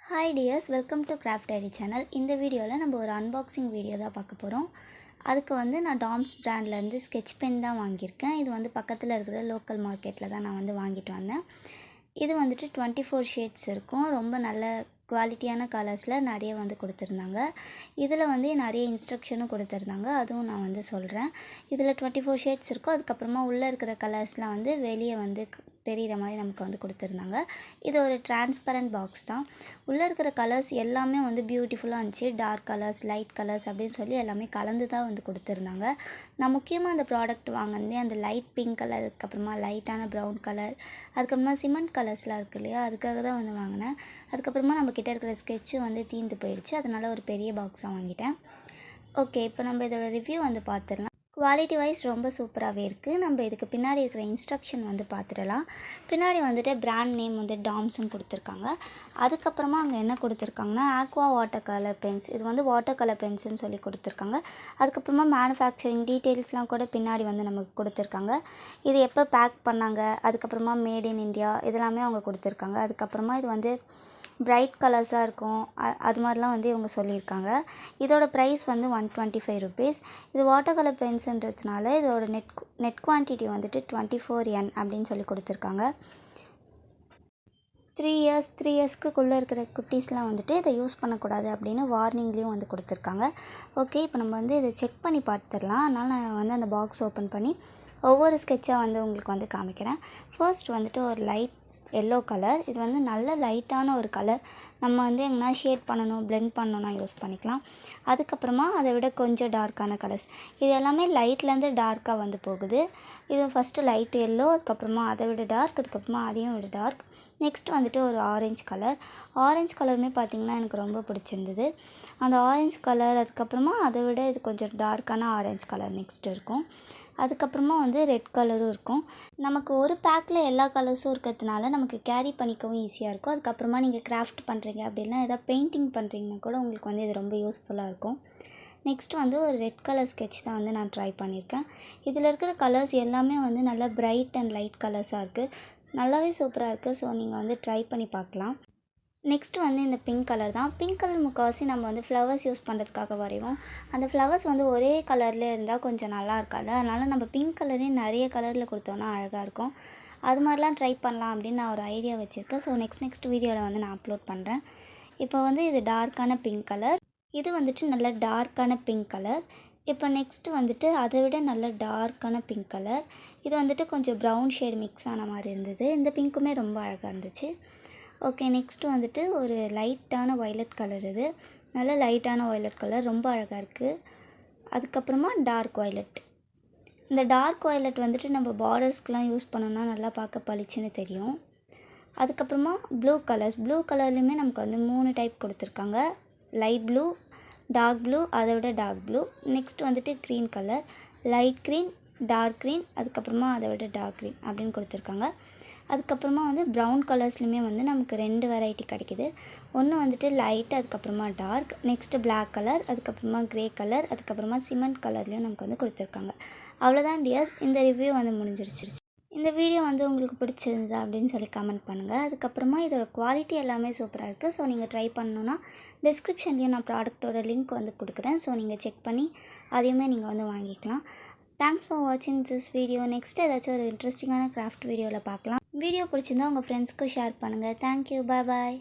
Hi dears, welcome to craft diary channel. இந்த வீடியோவில் நம்ம ஒரு அன்பாக்சிங் வீடியோ தான் பார்க்க போகிறோம். அதுக்கு நான் டாம்ஸ் பிராண்ட்லேருந்து ஸ்கெட்ச் பென் தான் வாங்கியிருக்கேன். இது பக்கத்தில் இருக்கிற லோக்கல் மார்க்கெட்டில் தான் நான் வாங்கிட்டு வந்தேன். இது 24 ஷேட்ஸ் இருக்கும். ரொம்ப நல்ல குவாலிட்டியான கலர்ஸில் நிறைய கொடுத்துருந்தாங்க. இதில் நிறைய இன்ஸ்ட்ரக்ஷனும் கொடுத்துருந்தாங்க. அதுவும் நான் சொல்கிறேன். இதில் 24 ஷேட்ஸ் இருக்கும். அதுக்கப்புறமா உள்ளே இருக்கிற கலர்ஸ்லாம் வெளியே தெரிகிற மாதிரி நமக்கு கொடுத்துருந்தாங்க. இது ஒரு டிரான்ஸ்பரண்ட் பாக்ஸ் தான். உள்ளே இருக்கிற கலர்ஸ் எல்லாமே பியூட்டிஃபுல்லாக இருந்துச்சு. டார்க் கலர்ஸ், லைட் கலர்ஸ் அப்படின்னு சொல்லி எல்லாமே கலந்து தான் கொடுத்துருந்தாங்க. நான் முக்கியமாக அந்த ப்ராடக்ட் வாங்கினதே அந்த லைட் பிங்க் கலர், அதுக்கப்புறமா லைட்டான ப்ரௌன் கலர், அதுக்கப்புறமா சிமெண்ட் கலர்ஸ்லாம் இருக்குது இல்லையா, அதுக்காக தான் வாங்கினேன். அதுக்கப்புறமா நம்மக்கிட்ட இருக்கிற ஸ்கெட்சு தீர்ந்து போயிடுச்சு. அதனால் ஒரு பெரிய பாக்ஸாக வாங்கிட்டேன். ஓகே, இப்போ நம்ம இதோட ரிவ்யூ பார்த்துடலாம். குவாலிட்டி வைஸ் ரொம்ப சூப்பராகவே இருக்குது. நம்ம இதுக்கு பின்னாடி இருக்கிற இன்ஸ்ட்ரக்ஷன் பார்த்துடலாம். பின்னாடி பிராண்ட் நேம் டாம்ஸ்ன்னு கொடுத்துருக்காங்க. அதுக்கப்புறமா அங்கே என்ன கொடுத்துருக்காங்கன்னா ஆக்வா வாட்டர் கலர் பென்ஸ். இது வாட்டர் கலர் பென்ஸ்ன்னு சொல்லி கொடுத்துருக்காங்க. அதுக்கப்புறமா மேனுஃபேக்சரிங் டீட்டெயில்ஸ்லாம் கூட பின்னாடி நமக்கு கொடுத்துருக்காங்க. இது எப்போ பேக் பண்ணாங்க, அதுக்கப்புறமா மேட் இன் இந்தியா இதெல்லாமே அவங்க கொடுத்துருக்காங்க. அதுக்கப்புறமா இது பிரைட் கலர்ஸாக இருக்கும், அது மாதிரிலாம் இவங்க சொல்லியிருக்காங்க. இதோட ப்ரைஸ் 125 ருபீஸ். இது வாட்டர் கலர் பென்ஸுன்றதுனால இதோட நெட் குவான்டிட்டி 24N அப்படின்னு சொல்லி கொடுத்துருக்காங்க. 3 இயர்ஸ்க்குள்ளே இருக்கிற குட்டீஸ்லாம் இதை யூஸ் பண்ணக்கூடாது அப்படின்னு வார்னிங்லேயும் கொடுத்துருக்காங்க. ஓகே, இப்போ நம்ம இதை செக் பண்ணி பார்த்துடலாம். அதனால் நான் அந்த பாக்ஸ் ஓப்பன் பண்ணி ஒவ்வொரு ஸ்கெட்சாக உங்களுக்கு காமிக்கிறேன். ஃபர்ஸ்ட் ஒரு லைட் எல்லோ கலர். இது நல்ல லைட்டான ஒரு கலர். நம்ம எங்கன்னா ஷேட் பண்ணணும், பிளெண்ட் பண்ணணும்னா யூஸ் பண்ணிக்கலாம். அதுக்கப்புறமா அதை விட கொஞ்சம் டார்க்கான கலர்ஸ். இது எல்லாமே லைட்லேருந்து டார்க்காக போகுது. இது ஃபஸ்ட்டு லைட் எல்லோ, அதுக்கப்புறமா அதை விட டார்க், அதுக்கப்புறமா அதையும் விட டார்க். நெக்ஸ்ட் ஒரு ஆரஞ்சு கலர். ஆரஞ்சு கலருமே பார்த்திங்கன்னா எனக்கு ரொம்ப பிடிச்சிருந்தது. அந்த ஆரஞ்சு கலர், அதுக்கப்புறமா அதை விட இது கொஞ்சம் டார்க்கான ஆரஞ்சு கலர் நெக்ஸ்ட் இருக்கும். அதுக்கப்புறமா ரெட் கலரும் இருக்கும். நமக்கு ஒரு பேக்கில் எல்லா கலர்ஸும் இருக்கிறதுனால நமக்கு கேரி பண்ணிக்கவும் ஈஸியாக இருக்கும். அதுக்கப்புறமா நீங்கள் கிராஃப்ட் பண்ணுறீங்க அப்படின்னா எதாவது பெயிண்டிங் பண்ணுறீங்கன்னா கூட உங்களுக்கு இது ரொம்ப யூஸ்ஃபுல்லாக இருக்கும். நெக்ஸ்ட் ஒரு ரெட் கலர் ஸ்கெட்ச் தான் நான் ட்ரை பண்ணியிருக்கேன். இதில் இருக்கிற கலர்ஸ் எல்லாமே நல்லா பிரைட் அண்ட் லைட் கலர்ஸாக இருக்குது. நல்லாவே சூப்பராக இருக்குது. ஸோ நீங்கள் ட்ரை பண்ணி பார்க்கலாம். நெக்ஸ்ட்டு இந்த பிங்க் கலர் தான். பிங்க் கலர் முக்கால்வாசி நம்ம ஃப்ளவர்ஸ் யூஸ் பண்ணுறதுக்காக வரைவோம். அந்த ஃப்ளவர்ஸ் ஒரே கலர்லேயே இருந்தால் கொஞ்சம் நல்லா இருக்காது. அதனால் நம்ம பிங்க் கலரே நிறைய கலரில் கொடுத்தோன்னா அழகாக இருக்கும். அது மாதிரிலாம் ட்ரை பண்ணலாம் அப்படின்னு நான் ஒரு ஐடியா வச்சுருக்கேன். ஸோ நெக்ஸ்ட் வீடியோவில் நான் அப்லோட் பண்ணுறேன். இப்போ இது டார்க்கான பிங்க் கலர். இது நல்ல டார்க்கான பிங்க் கலர். இப்போ நெக்ஸ்ட்டு அதை விட நல்ல டார்க்கான பிங்க் கலர். இது கொஞ்சம் ப்ரௌன் ஷேட் மிக்ஸ் ஆன மாதிரி இருந்தது. இந்த பிங்க்குமே ரொம்ப அழகாக இருந்துச்சு. ஓகே, நெக்ஸ்ட்டு ஒரு லைட்டான வயலட் கலர். இது நல்ல லைட்டான வயலட் கலர், ரொம்ப அழகாக இருக்குது. அதுக்கப்புறமா டார்க் வயலட். இந்த டார்க் வயலட் நம்ம பார்டர்ஸ்க்கெலாம் யூஸ் பண்ணோன்னா நல்லா பார்க்க பளிச்சுன்னு தெரியும். அதுக்கப்புறமா ப்ளூ கலர்ஸ். ப்ளூ கலர்லேயுமே நமக்கு 3 டைப் கொடுத்துருக்காங்க. லைட் ப்ளூ, டார்க் ப்ளூ, அதை விட dark blue. Next green colour, light green, dark green, அதுக்கப்புறமா அதை விட டார்க் க்ரீன் அப்படின்னு கொடுத்துருக்காங்க. அதுக்கப்புறமா ப்ரௌன் கலர்ஸ்லையுமே நமக்கு 2 வெரைட்டி கிடைக்கிது. ஒன்று லைட், அதுக்கப்புறமா டார்க். நெக்ஸ்ட்டு பிளாக் கலர், அதுக்கப்புறமா க்ரே கலர், அதுக்கப்புறமா சிமெண்ட் கலர்லேயும் நமக்கு கொடுத்துருக்காங்க. அவ்வளோதான் டியர்ஸ், இந்த ரிவ்யூ முடிஞ்சிருச்சு. இந்த வீடியோ உங்களுக்கு பிடிச்சிருந்ததா அப்படின்னு சொல்லி கமெண்ட் பண்ணுங்கள். அதுக்கப்புறமா இதோட குவாலிட்டி எல்லாமே சூப்பராக இருக்குது. ஸோ நீங்கள் ட்ரை பண்ணணுன்னா டிஸ்கிரிப்ஷன்லேயும் நான் ப்ராடக்ட்டோட லிங்க் கொடுக்குறேன். ஸோ நீங்கள் செக் பண்ணி அதையுமே நீங்கள் வாங்கிக்கலாம். தேங்க்ஸ் ஃபார் வாட்சிங் திஸ் வீடியோ. நெக்ஸ்ட் ஏதாச்சும் ஒரு இன்ட்ரெஸ்டிங்கான கிராஃப்ட் வீடியோவில் பார்க்கலாம். வீடியோ பிடிச்சிருந்தா உங்கள் ஃப்ரெண்ட்ஸ்க்கு ஷேர் பண்ணுங்கள். தேங்க்யூ, பாய் பாய்.